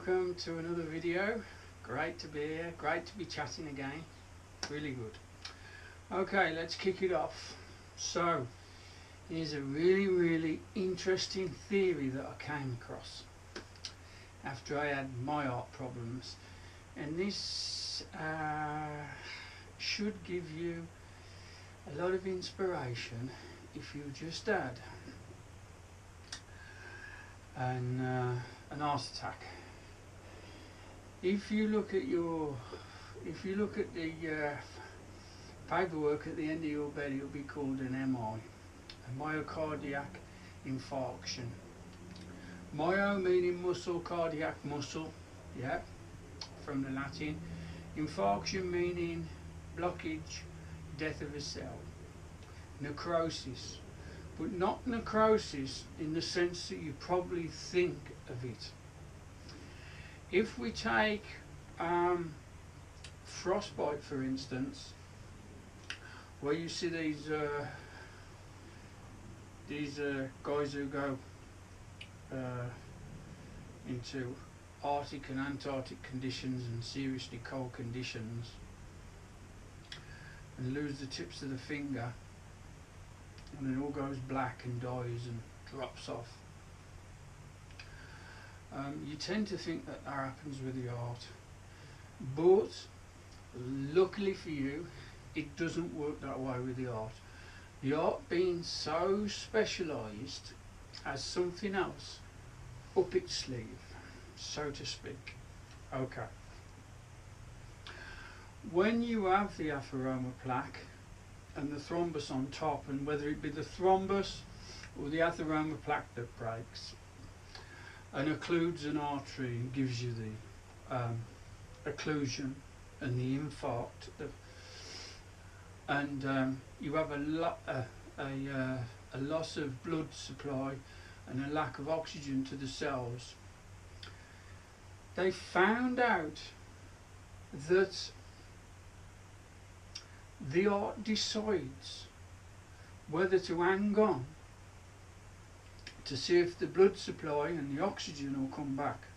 welcome to another video. Great to be here, great to be chatting again. Really good. Okay, let's kick it off. So, here's a really interesting theory that I came across after I had my art problems, and this should give you a lot of inspiration if you just had an heart attack. If you look at the paperwork at the end of your bed, it'll be called an MI, a myocardiac infarction. Myo meaning muscle, cardiac muscle, yeah, from the Latin. Infarction meaning blockage, death of a cell. Necrosis, but not necrosis in the sense that you probably think of it. If we take frostbite, for instance, where you see these guys who go into Arctic and Antarctic conditions and seriously cold conditions and lose the tips of the finger, and it all goes black and dies and drops off. You tend to think that happens with the art, but luckily for you, it doesn't work that way with the art. The art being so specialised has something else up its sleeve, so to speak. Okay. When you have the atheroma plaque and the thrombus on top, and whether it be the thrombus or the atheroma plaque that breaks and occludes an artery and gives you the occlusion and the infarct, and you have a loss of blood supply and a lack of oxygen to the cells. They found out that the art decides whether to hang on to see if the blood supply and the oxygen will come back.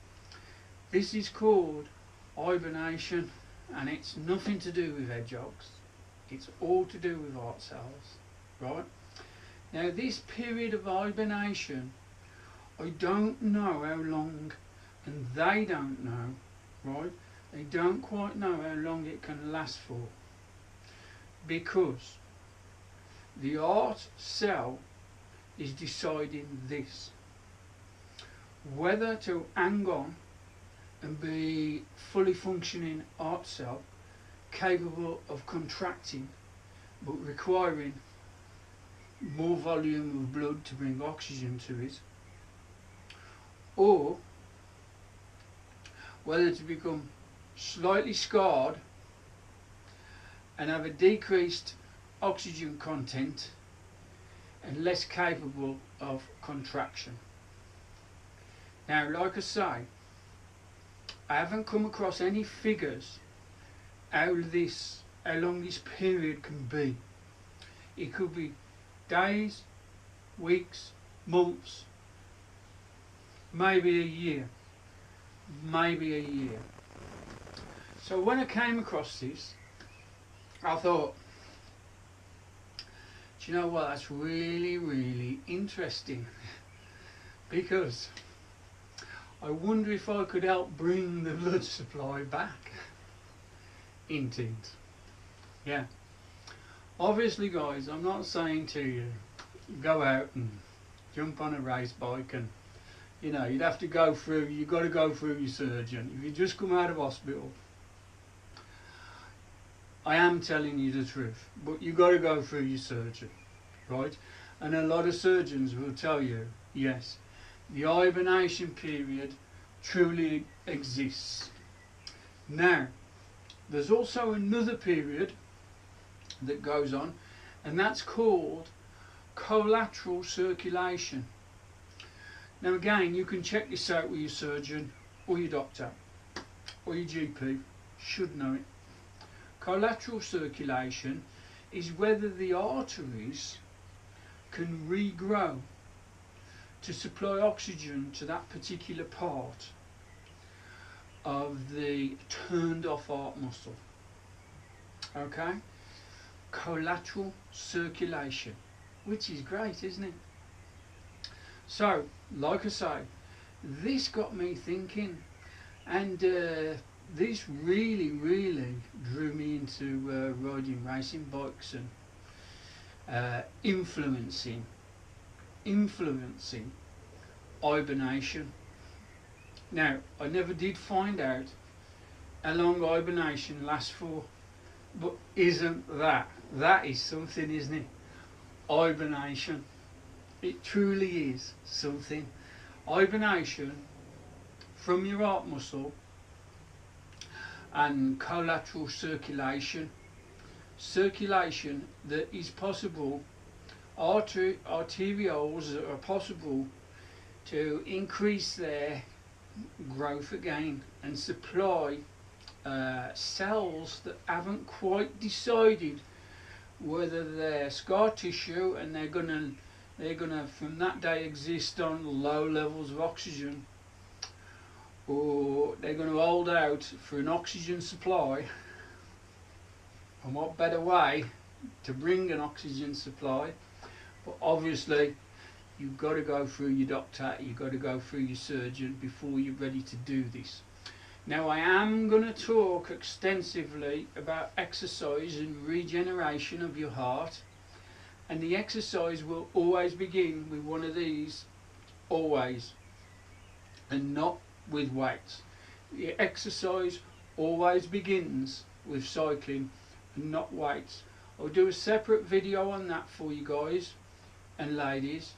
This is called hibernation, and it's nothing to do with hedgehogs. It's all to do with heart cells, right? Now, this period of hibernation, I don't know how long, and they don't know, right? They don't quite know how long it can last for, because the heart cell is deciding this, whether to hang on and be fully functioning heart cell, capable of contracting but requiring more volume of blood to bring oxygen to it, or whether to become slightly scarred and have a decreased oxygen content and less capable of contraction. Now, like I say, I haven't come across any figures how long this period can be. It could be days, weeks, months, maybe a year. So when I came across this, I thought, do you know what, that's really interesting, because I wonder if I could help bring the blood supply back into it. Yeah. Obviously, guys, I'm not saying to you, go out and jump on a race bike and, you know, you've got to go through your surgeon. If you just come out of hospital, I am telling you the truth, but you've got to go through your surgeon, right? And a lot of surgeons will tell you, yes, the hibernation period truly exists. Now, there's also another period that goes on, and that's called collateral circulation. Now again, you can check this out with your surgeon or your doctor or your GP, should know it. Collateral circulation is whether the arteries can regrow to supply oxygen to that particular part of the turned off heart muscle. Okay, collateral circulation, which is great, isn't it? So, like I say, this got me thinking, and this really drew me into riding racing bikes and influencing hibernation. Now, I never did find out how long hibernation lasts for, but isn't that is something, isn't it? Hibernation, it truly is something. Hibernation from your heart muscle and collateral circulation that is possible, arterioles that are possible to increase their growth again and supply cells that haven't quite decided whether they're scar tissue and they're gonna from that day exist on low levels of oxygen, or they're going to hold out for an oxygen supply. And what better way to bring an oxygen supply? But obviously you've got to go through your doctor, you've got to go through your surgeon before you're ready to do this. Now, I am going to talk extensively about exercise and regeneration of your heart, and the exercise will always begin with one of these, always, and not with weights. The exercise always begins with cycling and not weights. I'll do a separate video on that for you guys and ladies.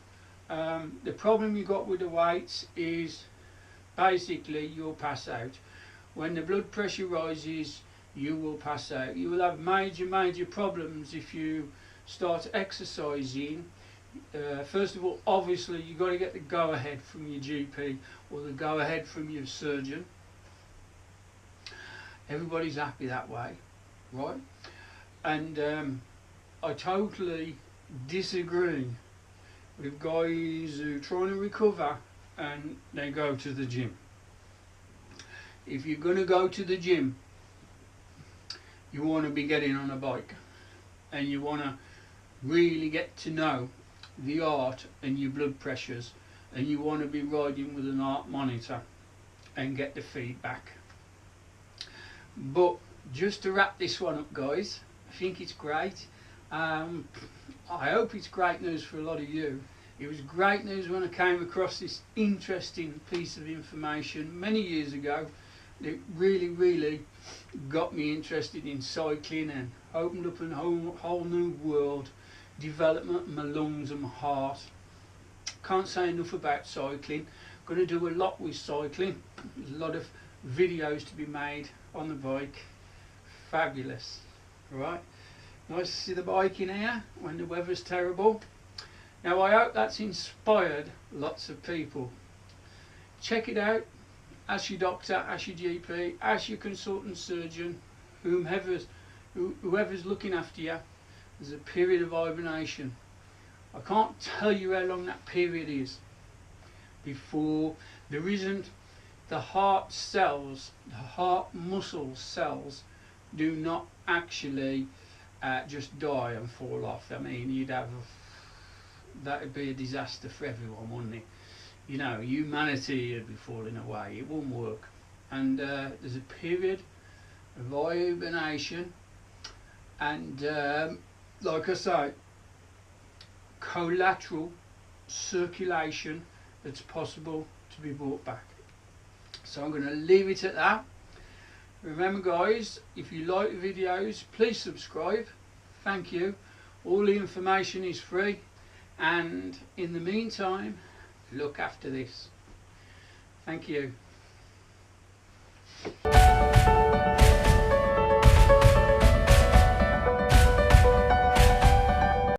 The problem you got with the weights is basically you'll pass out. When the blood pressure rises, you will pass out. You will have major problems if you start exercising. First of all, obviously you've got to get the go ahead from your GP or the go ahead from your surgeon. Everybody's happy that way, right? And I totally disagree with guys who are trying to recover and they go to the gym. If you're going to go to the gym, you want to be getting on a bike and you want to really get to know the heart and your blood pressures, and you want to be riding with an heart monitor and get the feedback. But just to wrap this one up, guys, I think it's great. I hope it's great news for a lot of you. It was great news when I came across this interesting piece of information many years ago. It really got me interested in cycling and opened up a whole new world, development of my lungs and my heart. Can't say enough about cycling. Going to do a lot with cycling. There's a lot of videos to be made on the bike. Fabulous, right? Nice to see the bike in here when the weather's terrible. Now, I hope that's inspired lots of people. Check it out. Ask your doctor, ask your GP, ask your consultant surgeon, whoever's looking after you. There's a period of hibernation. I can't tell you how long that period is before there isn't the heart cells, the heart muscle cells do not actually just die and fall off. I mean, that would be a disaster for everyone, wouldn't it? You know, humanity would be falling away. It won't work. And there's a period of hibernation, and like I say, collateral circulation that's possible to be brought back. So I'm going to leave it at that. Remember, guys, if you like the videos, please subscribe. Thank you. All the information is free, and in the meantime, look after this. Thank you.